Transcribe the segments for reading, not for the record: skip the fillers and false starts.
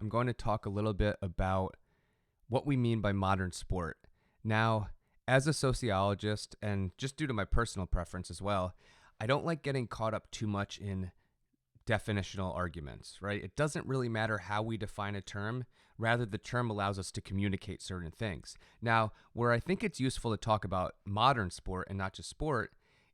I'm going to talk a little bit about what we mean by modern sport. Now, as a sociologist, and just due to my personal preference as well, I don't like getting caught up too much in definitional arguments, right? It doesn't really matter how we define a term. Rather, the term allows us to communicate certain things. Now, where I think it's useful to talk about modern sport and not just sport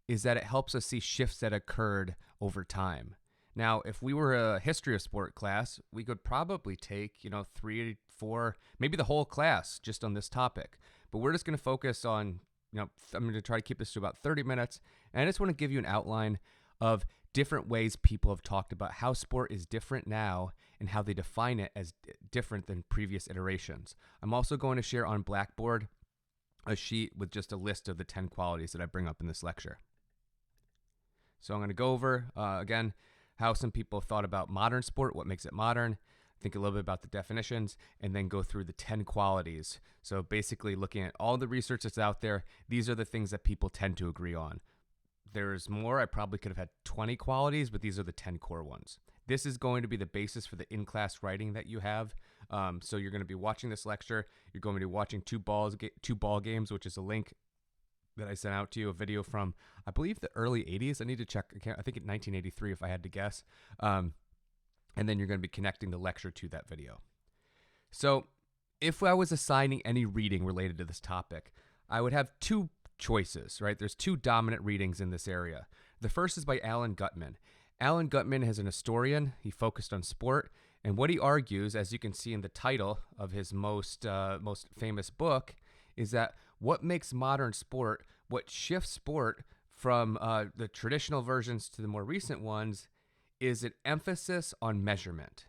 is that it helps us see shifts that occurred over time. Now, if we were a history of sport class, we could probably take, 3, 4, maybe the whole class just on this topic. But we're just going to focus on, I'm going to try to keep this to about 30 minutes. And I just want to give you an outline of different ways people have talked about how sport is different now and how they define it as different than previous iterations. I'm also going to share on Blackboard a sheet with just a list of the 10 qualities that I bring up in this lecture. So I'm going to go over, again, how some people thought about modern sport, what makes it modern, think a little bit about the definitions, and then go through the 10 qualities. So basically looking at all the research that's out there, these are the things that people tend to agree on. There's more. I probably could have had 20 qualities, but these are the 10 core ones. This is going to be the basis for the in-class writing that you have. So you're going to be watching this lecture. You're going to be watching two ball games, which is a link that I sent out to you, a video from, I believe, the early 80s. I need to check. I think in 1983, if I had to guess. And then you're going to be connecting the lecture to that video. So if I was assigning any reading related to this topic, I would have two choices, right? There's two dominant readings in this area. The first is by Alan Gutman. Alan Gutman is an historian. He focused on sport. And what he argues, as you can see in the title of his most famous book, is that what makes modern sport, what shifts sport from the traditional versions to the more recent ones, is an emphasis on measurement,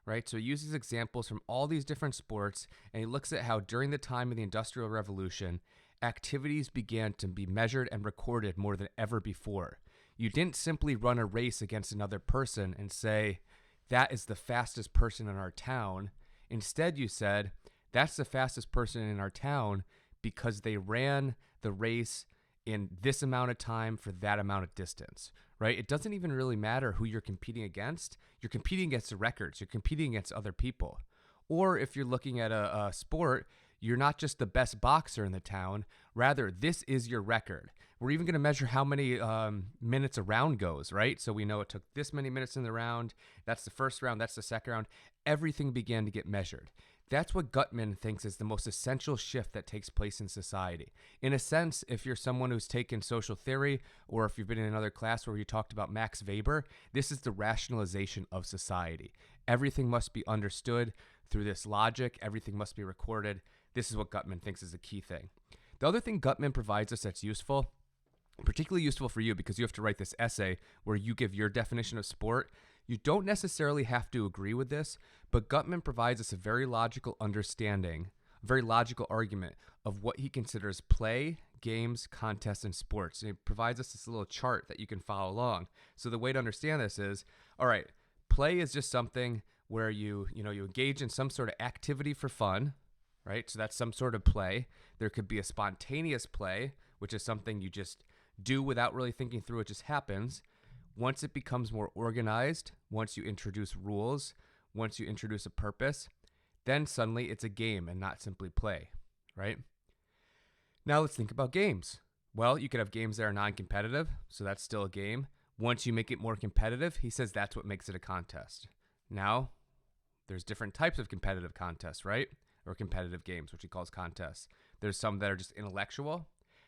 right? So he uses examples from all these different sports, and he looks at how during the time of the Industrial Revolution, activities began to be measured and recorded more than ever before. You didn't simply run a race against another person and say, that is the fastest person in our town. Instead, you said, that's the fastest person in our town because they ran the race in this amount of time for that amount of distance, right? It doesn't even really matter who you're competing against. You're competing against the records. You're competing against other people. Or if you're looking at a sport, you're not just the best boxer in the town. Rather, this is your record. We're even going to measure how many minutes a round goes, right? So we know it took this many minutes in the round. That's the first round. That's the second round. Everything began to get measured. That's what Gutman thinks is the most essential shift that takes place in society. In a sense, if you're someone who's taken social theory, or if you've been in another class where you talked about Max Weber, this is the rationalization of society. Everything must be understood through this logic. Everything must be recorded. This is what Gutman thinks is a key thing. The other thing Gutman provides us that's useful, particularly useful for you because you have to write this essay where you give your definition of sport. You don't necessarily have to agree with this, but Gutman provides us a very logical understanding, a very logical argument of what he considers play, games, contests, and sports. And he provides us this little chart that you can follow along. So the way to understand this is, all right, play is just something where you engage in some sort of activity for fun, right? So that's some sort of play. There could be a spontaneous play, which is something you just do without really thinking through. It just happens. Once it becomes more organized, once you introduce rules, once you introduce a purpose, then suddenly it's a game and not simply play, right? Now let's think about games. Well, you could have games that are non-competitive, so that's still a game. Once you make it more competitive, he says that's what makes it a contest. Now, there's different types of competitive contests, right? Or competitive games, which he calls contests. There's some that are just intellectual.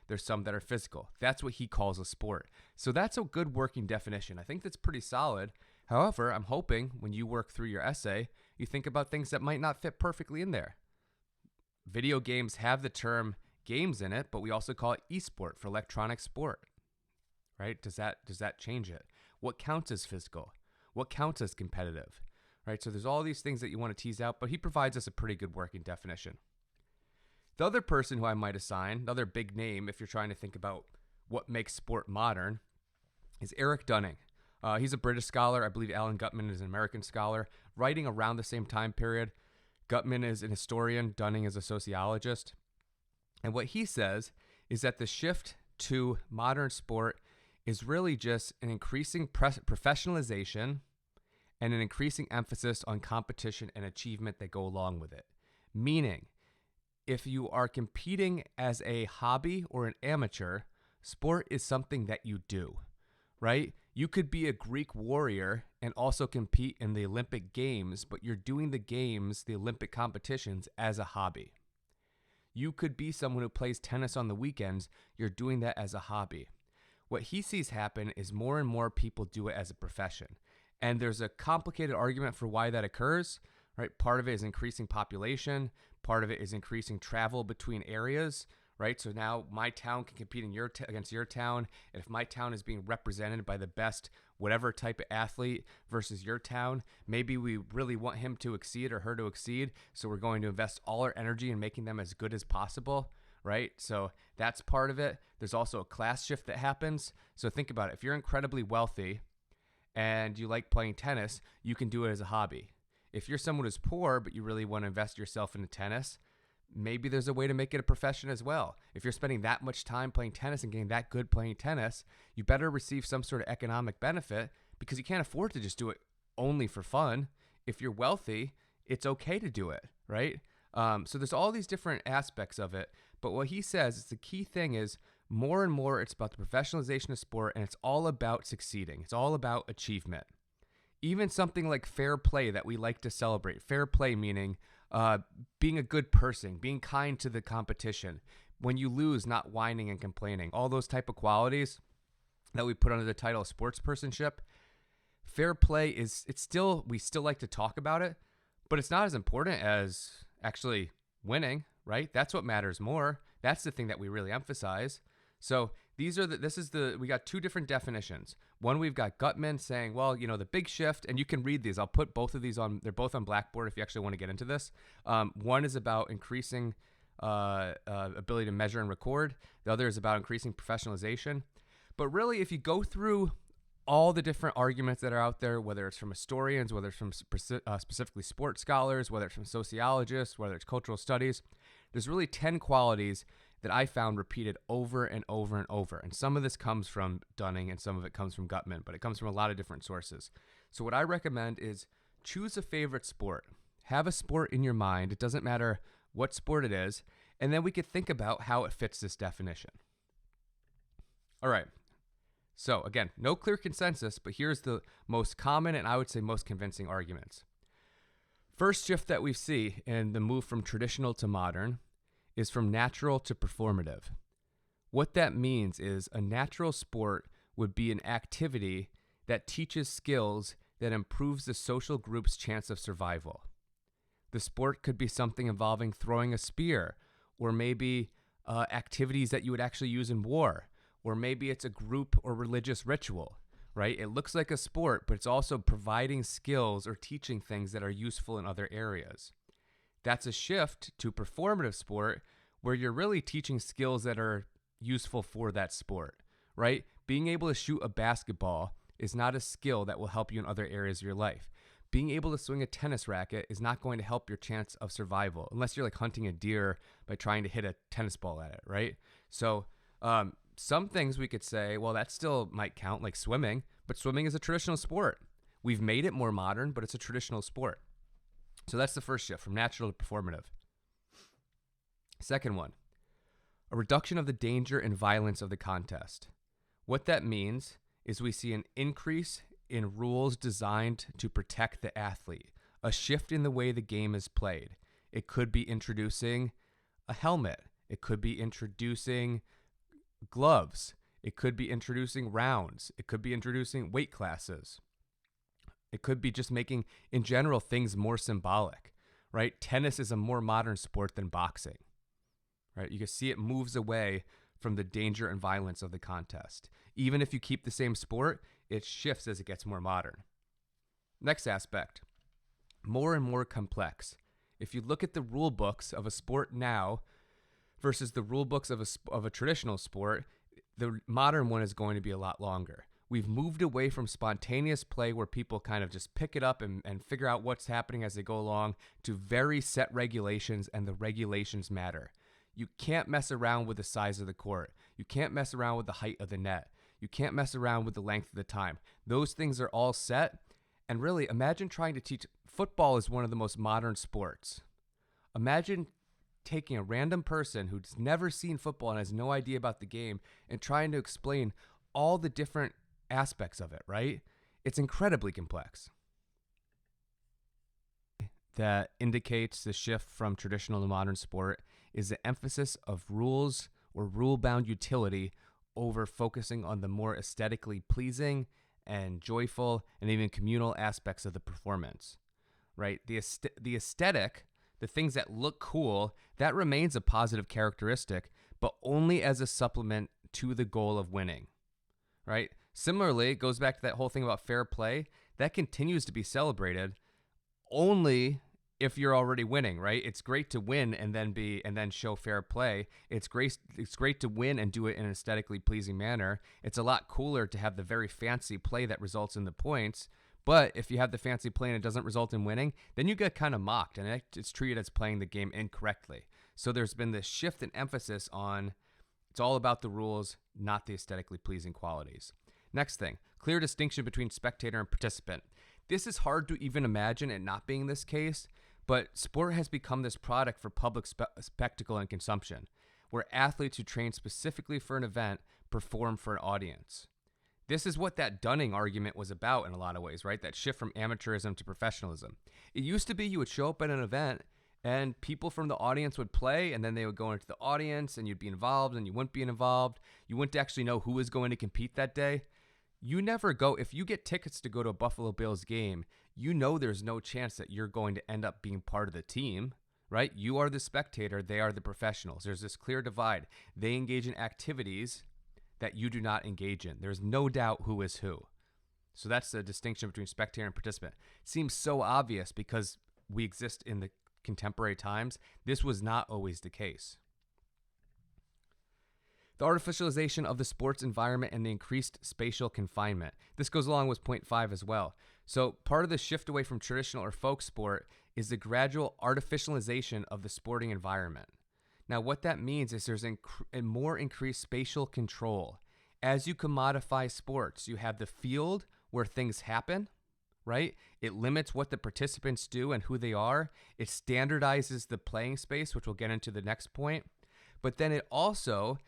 There's some that are physical. That's what he calls a sport. So that's a good working definition. I think that's pretty solid. However, I'm hoping when you work through your essay, you think about things that might not fit perfectly in there. Video games have the term games in it, but we also call it esport for electronic sport, right? Does that change it? What counts as physical? What counts as competitive, right? So there's all these things that you want to tease out, but he provides us a pretty good working definition. The other person who I might assign, another big name if you're trying to think about what makes sport modern, is Eric Dunning. He's a British scholar. I believe Alan Gutman is an American scholar, writing around the same time period. Gutman is an historian. Dunning is a sociologist. And what he says is that the shift to modern sport is really just an increasing professionalization and an increasing emphasis on competition and achievement that go along with it. Meaning, if you are competing as a hobby or an amateur, sport is something that you do, right? You could be a Greek warrior and also compete in the Olympic Games, but you're doing the games, the Olympic competitions, as a hobby. You could be someone who plays tennis on the weekends. You're doing that as a hobby. What he sees happen is more and more people do it as a profession. And there's a complicated argument for why that occurs, right? Part of it is increasing population. Part of it is increasing travel between areas, right? So now my town can compete in against your town. And if my town is being represented by the best whatever type of athlete versus your town, maybe we really want him to exceed or her to exceed. So we're going to invest all our energy in making them as good as possible, right? So that's part of it. There's also a class shift that happens. So think about it. If you're incredibly wealthy and you like playing tennis, you can do it as a hobby. If you're someone who's poor, but you really want to invest yourself into tennis, maybe there's a way to make it a profession as well. If you're spending that much time playing tennis and getting that good playing tennis, you better receive some sort of economic benefit because you can't afford to just do it only for fun. If you're wealthy, it's okay to do it, right? So there's all these different aspects of it. But what he says is the key thing is more and more it's about the professionalization of sport, and it's all about succeeding. It's all about achievement. Even something like fair play that we like to celebrate. Fair play meaning being a good person, being kind to the competition. When you lose, not whining and complaining. All those type of qualities that we put under the title of sportspersonship. Fair play we still like to talk about it, but it's not as important as actually winning, right? That's what matters more. That's the thing that we really emphasize. So we got two different definitions. One, we've got Gutman saying, well, the big shift, and you can read these. I'll put both of these on. They're both on Blackboard if you actually want to get into this. One is about increasing ability to measure and record. The other is about increasing professionalization. But really, if you go through all the different arguments that are out there, whether it's from historians, whether it's from specifically sports scholars, whether it's from sociologists, whether it's cultural studies, there's really 10 qualities that I found repeated over and over and over. And some of this comes from Dunning and some of it comes from Gutman, but it comes from a lot of different sources. So what I recommend is choose a favorite sport. Have a sport in your mind. It doesn't matter what sport it is. And then we could think about how it fits this definition. All right. So again, no clear consensus, but here's the most common and I would say most convincing arguments. First shift that we see in the move from traditional to modern is from natural to performative. What that means is a natural sport would be an activity that teaches skills that improves the social group's chance of survival. The sport could be something involving throwing a spear, or maybe activities that you would actually use in war, or maybe it's a group or religious ritual, right? It looks like a sport, but it's also providing skills or teaching things that are useful in other areas. That's a shift to performative sport where you're really teaching skills that are useful for that sport, right? Being able to shoot a basketball is not a skill that will help you in other areas of your life. Being able to swing a tennis racket is not going to help your chance of survival unless you're like hunting a deer by trying to hit a tennis ball at it, right? So some things we could say, well, that still might count, like swimming, but swimming is a traditional sport. We've made it more modern, but it's a traditional sport. So that's the first shift, from natural to performative. Second one, a reduction of the danger and violence of the contest. What that means is we see an increase in rules designed to protect the athlete, a shift in the way the game is played. It could be introducing a helmet. It could be introducing gloves. It could be introducing rounds. It could be introducing weight classes. It could be just making, in general, things more symbolic, right? Tennis is a more modern sport than boxing, right? You can see it moves away from the danger and violence of the contest. Even if you keep the same sport, it shifts as it gets more modern. Next aspect, more and more complex. If you look at the rule books of a sport now versus the rule books of a traditional sport, the modern one is going to be a lot longer. We've moved away from spontaneous play where people kind of just pick it up and figure out what's happening as they go along to very set regulations, and the regulations matter. You can't mess around with the size of the court. You can't mess around with the height of the net. You can't mess around with the length of the time. Those things are all set, And really, imagine trying to teach football is one of the most modern sports. Imagine taking a random person who's never seen football and has no idea about the game and trying to explain all the different aspects of it, right? It's incredibly complex. That indicates the shift from traditional to modern sport is the emphasis of rules or rule-bound utility over focusing on the more aesthetically pleasing and joyful and even communal aspects of the performance, right? The aesthetic, the things that look cool, that remains a positive characteristic, but only as a supplement to the goal of winning, right? Similarly, it goes back to that whole thing about fair play. That continues to be celebrated only if you're already winning, right? It's great to win and then show fair play. It's great to win and do it in an aesthetically pleasing manner. It's a lot cooler to have the very fancy play that results in the points. But if you have the fancy play and it doesn't result in winning, then you get kind of mocked and it's treated as playing the game incorrectly. So there's been this shift in emphasis on it's all about the rules, not the aesthetically pleasing qualities. Next thing, clear distinction between spectator and participant. This is hard to even imagine it not being this case, but sport has become this product for public spectacle and consumption, where athletes who train specifically for an event perform for an audience. This is what that Dunning argument was about in a lot of ways, right? That shift from amateurism to professionalism. It used to be you would show up at an event and people from the audience would play, and then they would go into the audience and you'd be involved and you wouldn't be involved. You wouldn't actually know who was going to compete that day. You never go, if you get tickets to go to a Buffalo Bills game, you know there's no chance that you're going to end up being part of the team, right? You are the spectator, they are the professionals. There's this clear divide. They engage in activities that you do not engage in. There's no doubt who is who. So that's the distinction between spectator and participant. It seems so obvious because we exist in the contemporary times. This was not always the case. The artificialization of the sports environment and the increased spatial confinement. This goes along with point 5 as well. So part of the shift away from traditional or folk sport is the gradual artificialization of the sporting environment. Now, what that means is there's a more increased spatial control. As you commodify sports, you have the field where things happen, right? It limits what the participants do and who they are. It standardizes the playing space, which we'll get into the next point. But then it also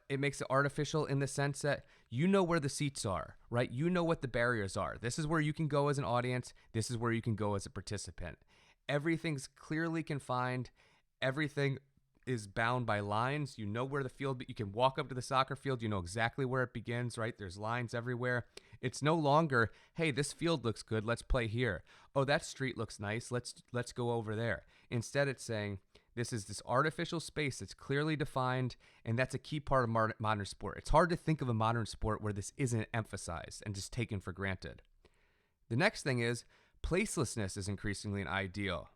it makes it artificial in the sense that you know where the seats are, right? You know what the barriers are. This is where you can go as an audience. This is where you can go as a participant. Everything's clearly confined. Everything is bound by lines. You know where the field, you can walk up to the soccer field. You know exactly where it begins, right? There's lines everywhere. It's no longer, hey, this field looks good. Let's play here. Oh, that street looks nice. Let's go over there. Instead, it's saying, this is this artificial space that's clearly defined, and that's a key part of modern sport. It's hard to think of a modern sport where this isn't emphasized and just taken for granted. The next thing is placelessness is increasingly an ideal.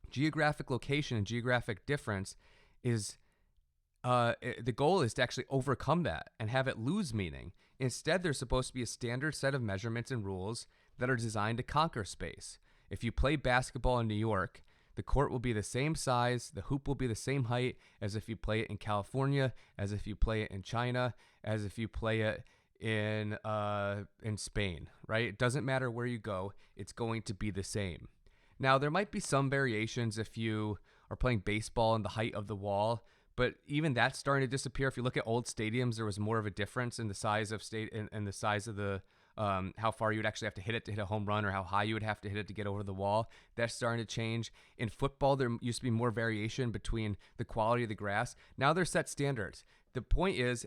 Geographic location and geographic difference is the goal is to actually overcome that and have it lose meaning. Instead, there's supposed to be a standard set of measurements and rules that are designed to conquer space. If you play basketball in New York, the court will be the same size, the hoop will be the same height as if you play it in California, as if you play it in China, as if you play it in Spain, right? It doesn't matter where you go, it's going to be the same. Now, there might be some variations if you are playing baseball in the height of the wall, but even that's starting to disappear. If you look at old stadiums, there was more of a difference in the size of in the size of the how far you would actually have to hit it to hit a home run, or how high you would have to hit it to get over the wall. That's starting to change. In football, there used to be more variation between the quality of the grass. Now there's set standards. The point is,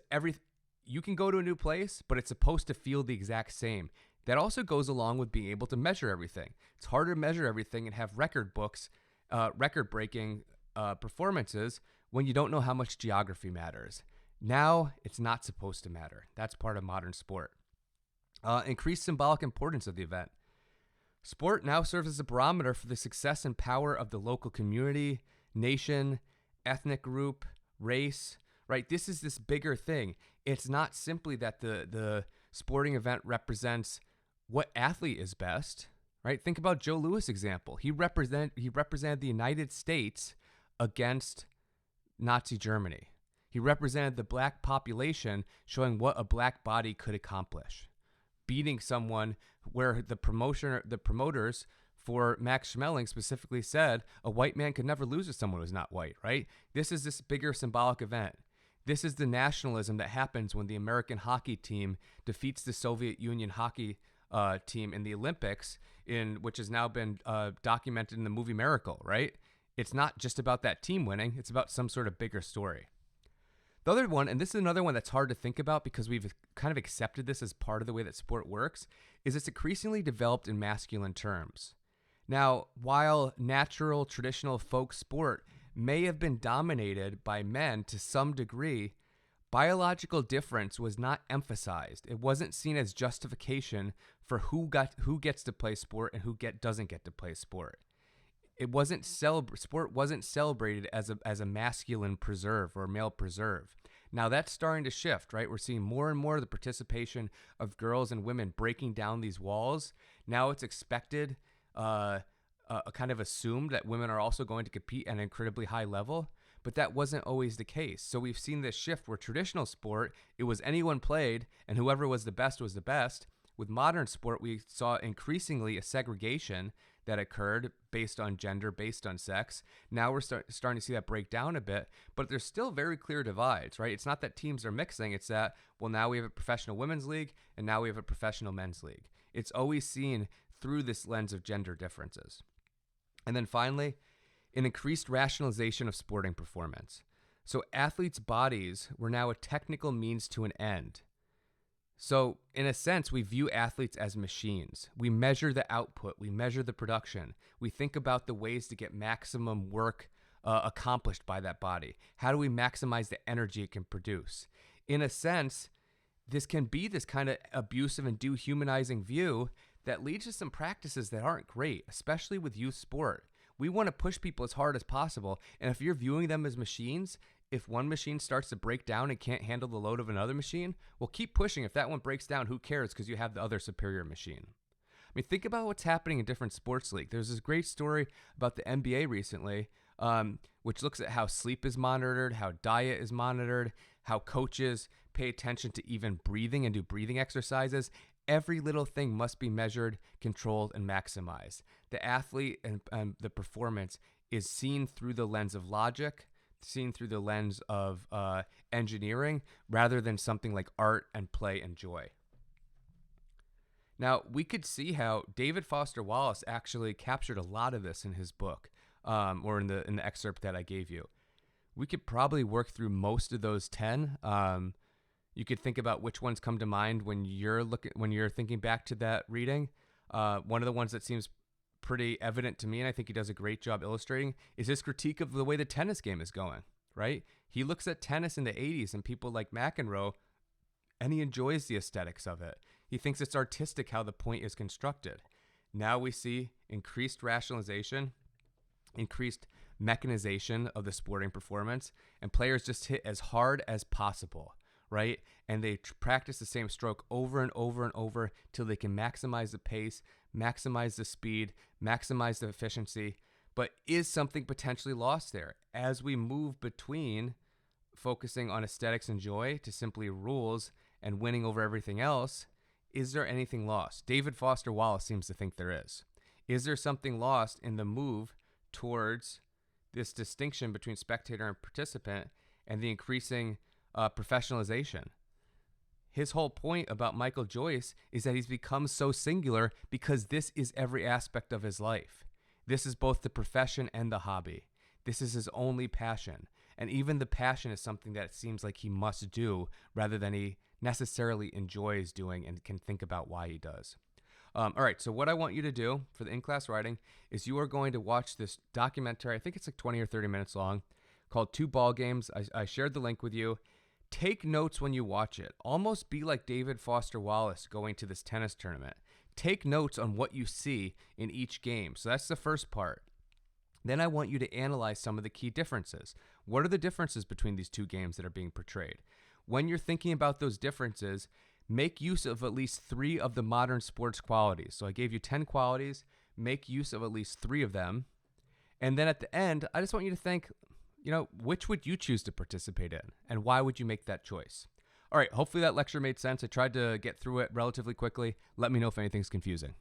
you can go to a new place, but it's supposed to feel the exact same. That also goes along with being able to measure everything. It's harder to measure everything and have record-breaking performances when you don't know how much geography matters. Now, it's not supposed to matter. That's part of modern sport. Increased symbolic importance of the event. Sport now serves as a barometer for the success and power of the local community, nation, ethnic group, race, right? This is this bigger thing. It's not simply that the sporting event represents what athlete is best, right? Think about Joe Louis' example. He represented the United States against Nazi Germany. He represented the black population, showing what a black body could accomplish. beating someone where the promoters for Max Schmeling specifically said a white man could never lose to someone who's not white, right? This is this bigger symbolic event. This is the nationalism that happens when the American hockey team defeats the Soviet Union hockey team in the Olympics, which has now been documented in the movie Miracle, right? It's not just about that team winning. It's about some sort of bigger story. The other one, and this is another one that's hard to think about because we've kind of accepted this as part of the way that sport works, is it's increasingly developed in masculine terms. Now, while natural, traditional folk sport may have been dominated by men to some degree, biological difference was not emphasized. It wasn't seen as justification for who gets to play sport and who doesn't get to play sport. Sport wasn't celebrated as a masculine preserve or male preserve. Now that's starting to shift, right? We're seeing more and more of the participation of girls and women breaking down these walls. Now it's expected, kind of assumed that women are also going to compete at an incredibly high level, but that wasn't always the case. So we've seen this shift where traditional sport, it was anyone played and whoever was the best was the best. With modern sport, we saw increasingly a segregation that occurred based on gender, based on sex. Now we're starting to see that break down a bit, but there's still very clear divides, right? It's not that teams are mixing. It's that, well, now we have a professional women's league and now we have a professional men's league. It's always seen through this lens of gender differences. And then finally, an increased rationalization of sporting performance. So athletes' bodies were now a technical means to an end. So in a sense, we view athletes as machines. We measure the output. We measure the production. We think about the ways to get maximum work accomplished by that body. How do we maximize the energy it can produce? In a sense, this can be this kind of abusive and dehumanizing view that leads to some practices that aren't great, especially with youth sport. We want to push people as hard as possible. And if you're viewing them as machines, if one machine starts to break down and can't handle the load of another machine, well, keep pushing. If that one breaks down, who cares? Because you have the other superior machine. I mean, think about what's happening in different sports leagues. There's this great story about the NBA recently, which looks at how sleep is monitored, how diet is monitored, how coaches pay attention to even breathing and do breathing exercises. Every little thing must be measured, controlled, and maximized. The athlete and the performance is seen through the lens of logic, seen through the lens of engineering, rather than something like art and play and joy. Now, we could see how David Foster Wallace actually captured a lot of this in his book, or in the excerpt that I gave you. We could probably work through most of those 10. You could think about which ones come to mind when you're thinking back to that reading. One of the ones that seems pretty evident to me, and I think he does a great job illustrating, is his critique of the way the tennis game is going, right? He looks at tennis in the 80s and people like McEnroe, and he enjoys the aesthetics of it. He thinks it's artistic how the point is constructed. Now we see increased rationalization, increased mechanization of the sporting performance, and players just hit as hard as possible, right? And they practice the same stroke over and over and over till they can maximize the pace, maximize the speed, maximize the efficiency. But is something potentially lost there as we move between focusing on aesthetics and joy to simply rules and winning over everything else? Is there anything lost? David Foster Wallace seems to think there is. Is there something lost in the move towards this distinction between spectator and participant and the increasing professionalization? His whole point about Michael Joyce is that he's become so singular because this is every aspect of his life. This is both the profession and the hobby. This is his only passion. And even the passion is something that it seems like he must do rather than he necessarily enjoys doing and can think about why he does. All right, so what I want you to do for the in-class writing is you are going to watch this documentary. I think it's like 20 or 30 minutes long, called Two Ball Games. I shared the link with you. Take notes when you watch it. Almost be like David Foster Wallace going to this tennis tournament. Take notes on what you see in each game. So that's the first part. Then I want you to analyze some of the key differences. What are the differences between these two games that are being portrayed? When you're thinking about those differences, make use of at least 3 of the modern sports qualities. So I gave you 10 qualities. Make use of at least 3 of them. And then at the end, I just want you to think, which would you choose to participate in? And why would you make that choice? All right, hopefully that lecture made sense. I tried to get through it relatively quickly. Let me know if anything's confusing.